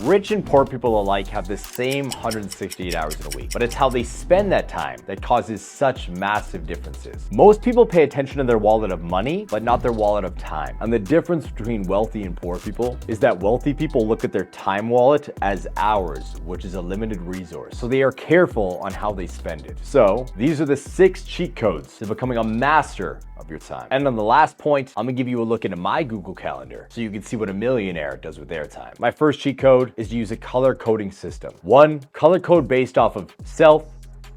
Rich and poor people alike have the same 168 hours in a week, but it's how they spend that time that causes such massive differences. Most people pay attention to their wallet of money, but not their wallet of time. And the difference between wealthy and poor people is that wealthy people look at their time wallet as hours, which is a limited resource. So they are careful on how they spend it. So these are the 6 cheat codes to becoming a master of your time. And on the last point, I'm gonna give you a look into my Google Calendar so you can see what a millionaire does with their time. My first cheat code is to use a color coding system. 1, color code based off of self,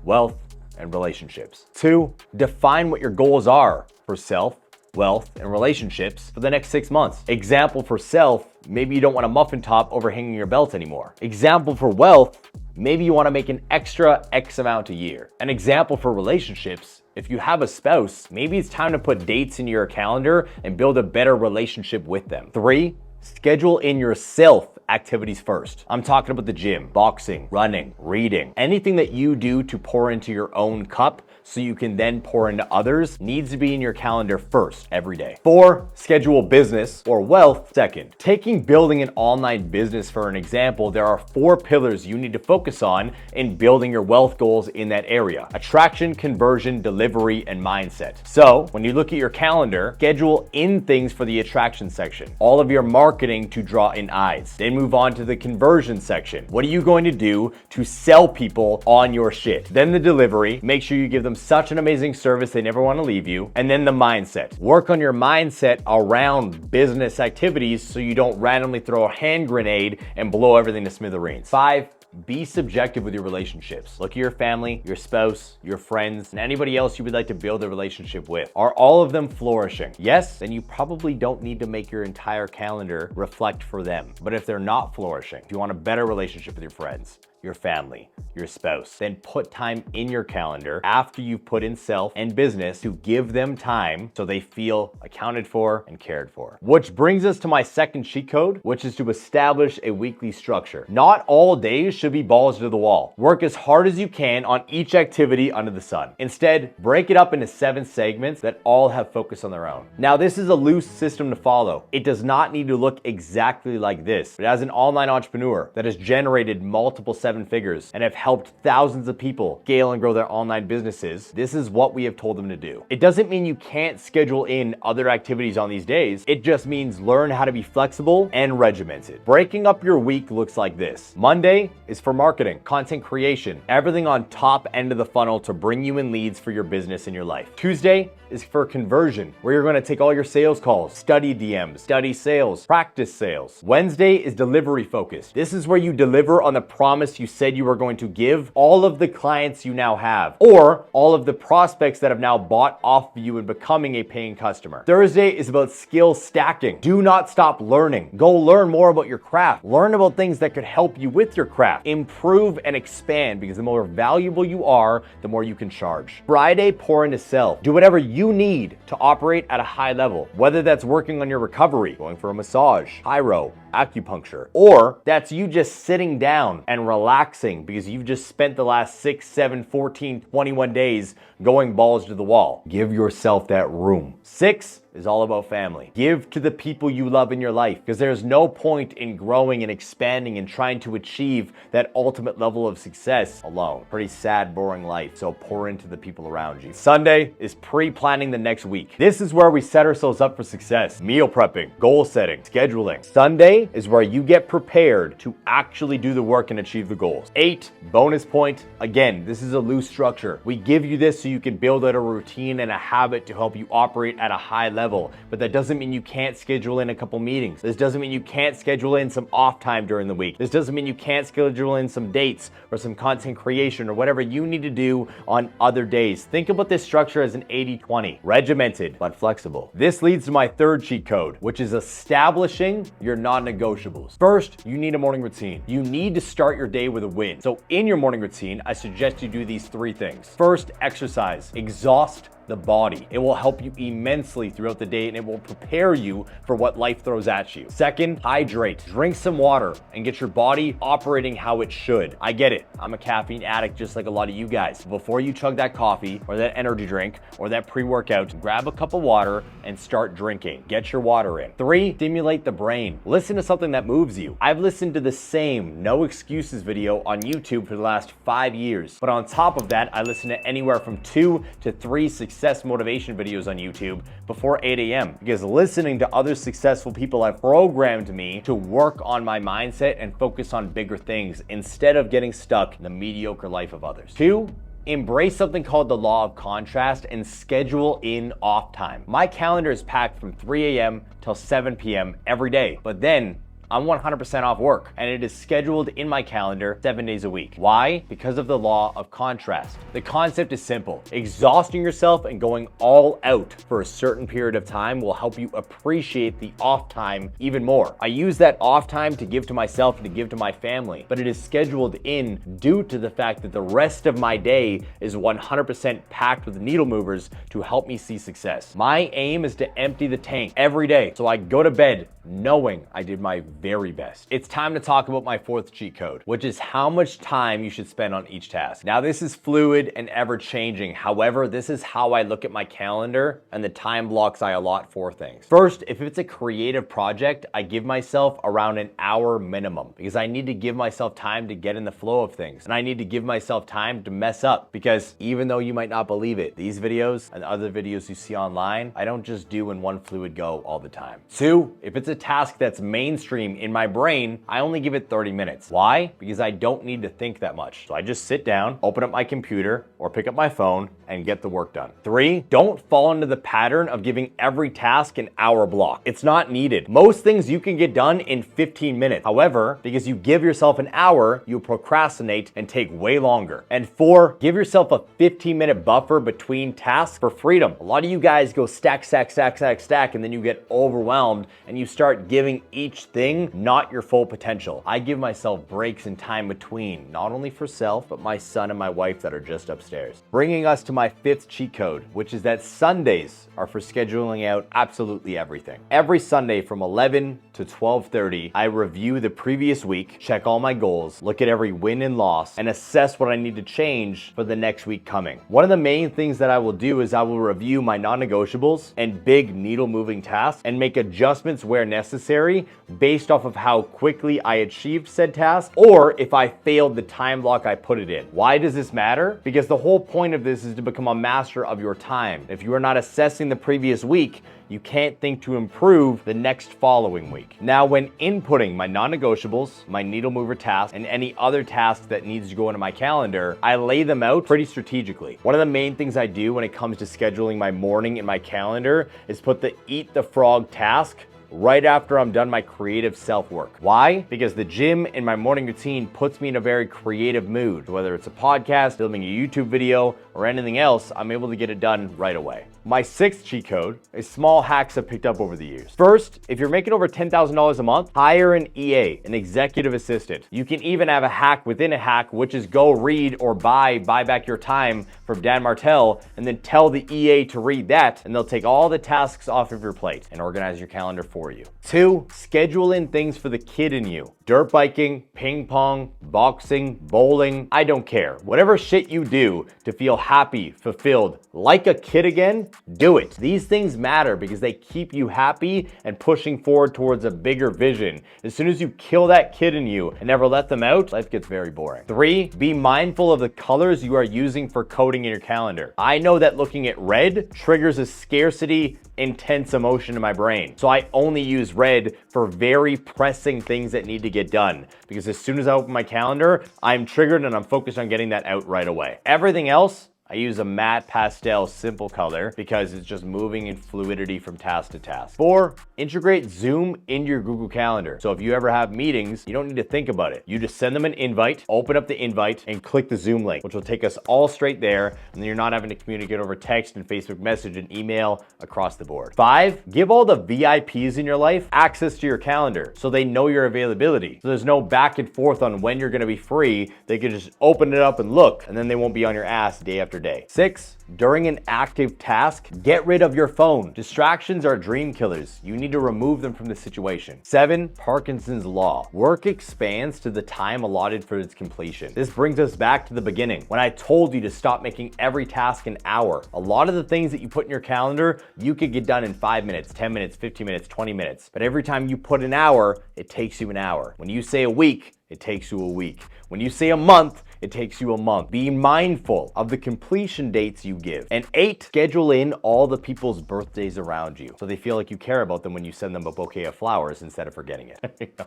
wealth, and relationships. 2, define what your goals are for self, wealth, and relationships for the next 6 months. Example for self, maybe you don't want a muffin top overhanging your belt anymore. Example for wealth, maybe you want to make an extra X amount a year. An example for relationships, if you have a spouse, maybe it's time to put dates in your calendar and build a better relationship with them. 3, schedule in your self activities first. I'm talking about the gym, boxing, running, reading. Anything that you do to pour into your own cup so you can then pour into others needs to be in your calendar first every day. 4, schedule business or wealth second. Taking building an online business for an example, there are 4 pillars you need to focus on in building your wealth goals in that area: attraction, conversion, delivery, and mindset. So when you look at your calendar, schedule in things for the attraction section, all of your marketing to draw in eyes. Then move on to the conversion section. What are you going to do to sell people on your shit? Then the delivery, make sure you give them such an amazing service they never want to leave you. And then the mindset. Work on your mindset around business activities so you don't randomly throw a hand grenade and blow everything to smithereens. 5, be subjective with your relationships. Look at your family, your spouse, your friends, and anybody else you would like to build a relationship with. Are all of them flourishing? Yes, then you probably don't need to make your entire calendar reflect for them. But if they're not flourishing, if you want a better relationship with your friends, your family, your spouse, then put time in your calendar after you've put in self and business to give them time so they feel accounted for and cared for. Which brings us to my second cheat code, which is to establish a weekly structure. Not all days should be balls to the wall. Work as hard as you can on each activity under the sun. Instead, break it up into 7 segments that all have focus on their own. Now, this is a loose system to follow. It does not need to look exactly like this, but as an online entrepreneur that has generated multiple 7 figures and have helped thousands of people scale and grow their online businesses, this is what we have told them to do. It doesn't mean you can't schedule in other activities on these days. It just means learn how to be flexible and regimented. Breaking up your week looks like this. Monday is for marketing, content creation, everything on top end of the funnel to bring you in leads for your business and your life. Tuesday is for conversion, where you're going to take all your sales calls, study DMs, study sales, practice sales. Wednesday is delivery focused. This is where you deliver on the promise you said you were going to give all of the clients you now have, or all of the prospects that have now bought off of you and becoming a paying customer. Thursday is about skill stacking. Do not stop learning. Go learn more about your craft. Learn about things that could help you with your craft. Improve and expand, because the more valuable you are, the more you can charge. Friday, pour into self. Do whatever you need to operate at a high level, whether that's working on your recovery, going for a massage, chiro, acupuncture, or that's you just sitting down and relaxing because you've just spent the last 6, 7, 14, 21 days going balls to the wall. Give yourself that room. 6 is all about family. Give to the people you love in your life, because there's no point in growing and expanding and trying to achieve that ultimate level of success alone. Pretty sad, boring life. So pour into the people around you. Sunday is pre-planning the next week. This is where we set ourselves up for success. Meal prepping, goal setting, scheduling. Sunday is where you get prepared to actually do the work and achieve the goals. 8, bonus point. Again, this is a loose structure. We give you this so you can build out a routine and a habit to help you operate at a high level. But that doesn't mean you can't schedule in a couple meetings. This doesn't mean you can't schedule in some off time during the week. This doesn't mean you can't schedule in some dates or some content creation or whatever you need to do on other days. Think about this structure as an 80-20, regimented but flexible. This leads to my third cheat code, which is establishing your non-negotiables. First, you need a morning routine. You need to start your day with a win. So in your morning routine, I suggest you do these 3 things. First, exercise. Exhaust the body. It will help you immensely throughout the day and it will prepare you for what life throws at you. Second, hydrate. Drink some water and get your body operating how it should. I get it. I'm a caffeine addict just like a lot of you guys. Before you chug that coffee or that energy drink or that pre-workout, grab a cup of water and start drinking. Get your water in. 3, stimulate the brain. Listen to something that moves you. I've listened to the same No Excuses video on YouTube for the last 5 years. But on top of that, I listen to anywhere from 2 to 3 success motivation videos on YouTube before 8 a.m. because listening to other successful people have programmed me to work on my mindset and focus on bigger things instead of getting stuck in the mediocre life of others. 2, embrace something called the law of contrast and schedule in off time. My calendar is packed from 3 a.m. till 7 p.m. every day, but then I'm 100% off work and it is scheduled in my calendar 7 days a week. Why? Because of the law of contrast. The concept is simple. Exhausting yourself and going all out for a certain period of time will help you appreciate the off time even more. I use that off time to give to myself and to give to my family, but it is scheduled in due to the fact that the rest of my day is 100% packed with needle movers to help me see success. My aim is to empty the tank every day so I go to bed knowing I did my very best. It's time to talk about my 4th cheat code, which is how much time you should spend on each task. Now, this is fluid and ever changing. However, this is how I look at my calendar and the time blocks I allot for things. First, if it's a creative project, I give myself around an hour minimum because I need to give myself time to get in the flow of things. And I need to give myself time to mess up because even though you might not believe it, these videos and other videos you see online, I don't just do in one fluid go all the time. 2, if it's a task that's mainstream in my brain, I only give it 30 minutes. Why? Because I don't need to think that much. So I just sit down, open up my computer, or pick up my phone and get the work done. 3, don't fall into the pattern of giving every task an hour block. It's not needed. Most things you can get done in 15 minutes. However, because you give yourself an hour, you procrastinate and take way longer. And 4, give yourself a 15-minute buffer between tasks for freedom. A lot of you guys go stack, and then you get overwhelmed and you start giving each thing not your full potential. I give myself breaks and time between, not only for self, but my son and my wife that are just upstairs. Bringing us to my 5th cheat code, which is that Sundays are for scheduling out absolutely everything. Every Sunday from 11 to 12:30, I review the previous week, check all my goals, look at every win and loss, and assess what I need to change for the next week coming. One of the main things that I will do is I will review my non-negotiables and big needle-moving tasks and make adjustments where necessary based off of how quickly I achieved said task or if I failed the time block I put it in. Why does this matter? Because the whole point of this is to become a master of your time. If you are not assessing the previous week, you can't think to improve the next following week. Now, when inputting my non-negotiables, my needle mover task, and any other task that needs to go into my calendar, I lay them out pretty strategically. One of the main things I do when it comes to scheduling my morning in my calendar is put the Eat the Frog task right after I'm done my creative self-work. Why? Because the gym in my morning routine puts me in a very creative mood. Whether it's a podcast, filming a YouTube video, or anything else, I'm able to get it done right away. My 6th cheat code is small hacks I've picked up over the years. First, if you're making over $10,000 a month, hire an EA, an executive assistant. You can even have a hack within a hack, which is go read or buy back your time from Dan Martell, and then tell the EA to read that, and they'll take all the tasks off of your plate and organize your calendar for you. 2, schedule in things for the kid in you. Dirt biking, ping pong, boxing, bowling, I don't care. Whatever shit you do to feel happy, fulfilled, like a kid again, do it. These things matter because they keep you happy and pushing forward towards a bigger vision. As soon as you kill that kid in you and never let them out, life gets very boring. 3, be mindful of the colors you are using for coding in your calendar. I know that looking at red triggers a scarcity, intense emotion in my brain. So I only use red for very pressing things that need to get done because as soon as I open my calendar, I'm triggered and I'm focused on getting that out right away. Everything else, I use a matte pastel simple color because it's just moving in fluidity from task to task. 4, integrate Zoom into your Google Calendar. So if you ever have meetings, you don't need to think about it. You just send them an invite, open up the invite, and click the Zoom link, which will take us all straight there, and then you're not having to communicate over text and Facebook message and email across the board. 5, give all the VIPs in your life access to your calendar so they know your availability. So there's no back and forth on when you're gonna be free. They can just open it up and look, and then they won't be on your ass day after after day. 6, during an active task, get rid of your phone. Distractions are dream killers. You need to remove them from the situation. 7, Parkinson's law. Work expands to the time allotted for its completion. This brings us back to the beginning when I told you to stop making every task an hour. A lot of the things that you put in your calendar, you could get done in 5 minutes, 10 minutes, 15 minutes, 20 minutes. But every time you put an hour, it takes you an hour. When you say a week, it takes you a week. When you say a month, it takes you a month. Be mindful of the completion dates you give. And 8, schedule in all the people's birthdays around you so they feel like you care about them when you send them a bouquet of flowers instead of forgetting it.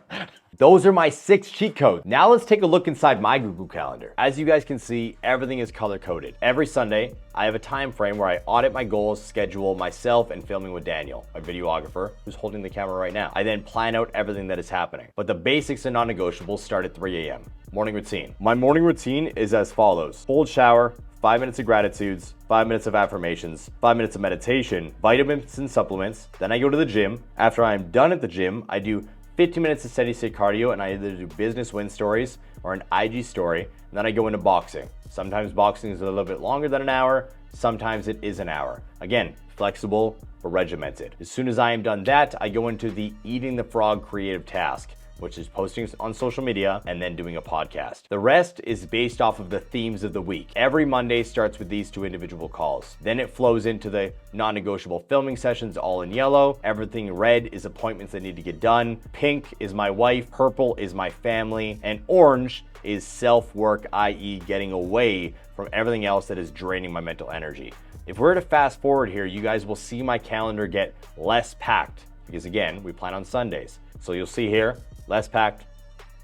Those are my 6 cheat codes. Now let's take a look inside my Google Calendar. As you guys can see, everything is color-coded. Every Sunday, I have a time frame where I audit my goals, schedule myself, and filming with Daniel, my videographer, who's holding the camera right now. I then plan out everything that is happening. But the basics and non-negotiables start at 3 a.m. Morning routine. My morning routine is as follows. Cold shower, 5 minutes of gratitudes, 5 minutes of affirmations, 5 minutes of meditation, vitamins and supplements. Then I go to the gym. After I'm done at the gym, I do 15 minutes of steady state cardio, and I either do business win stories or an IG story. And then I go into boxing. Sometimes boxing is a little bit longer than an hour. Sometimes it is an hour. Again, flexible but regimented. As soon as I am done that, I go into the eating the frog creative task, which is posting on social media and then doing a podcast. The rest is based off of the themes of the week. Every Monday starts with these 2 individual calls. Then it flows into the non-negotiable filming sessions, all in yellow. Everything red is appointments that need to get done. Pink is my wife, purple is my family, and orange is self-work, i.e. getting away from everything else that is draining my mental energy. If we're to fast forward here, you guys will see my calendar get less packed because again, we plan on Sundays. So you'll see here, less packed,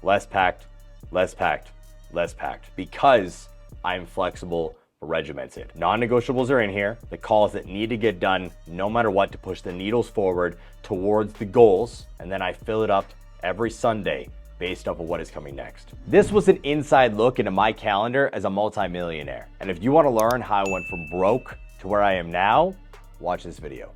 less packed, less packed, less packed, because I'm flexible but regimented. Non-negotiables are in here, the calls that need to get done no matter what to push the needles forward towards the goals, and then I fill it up every Sunday based off of what is coming next. This was an inside look into my calendar as a multimillionaire. And if you want to learn how I went from broke to where I am now, watch this video.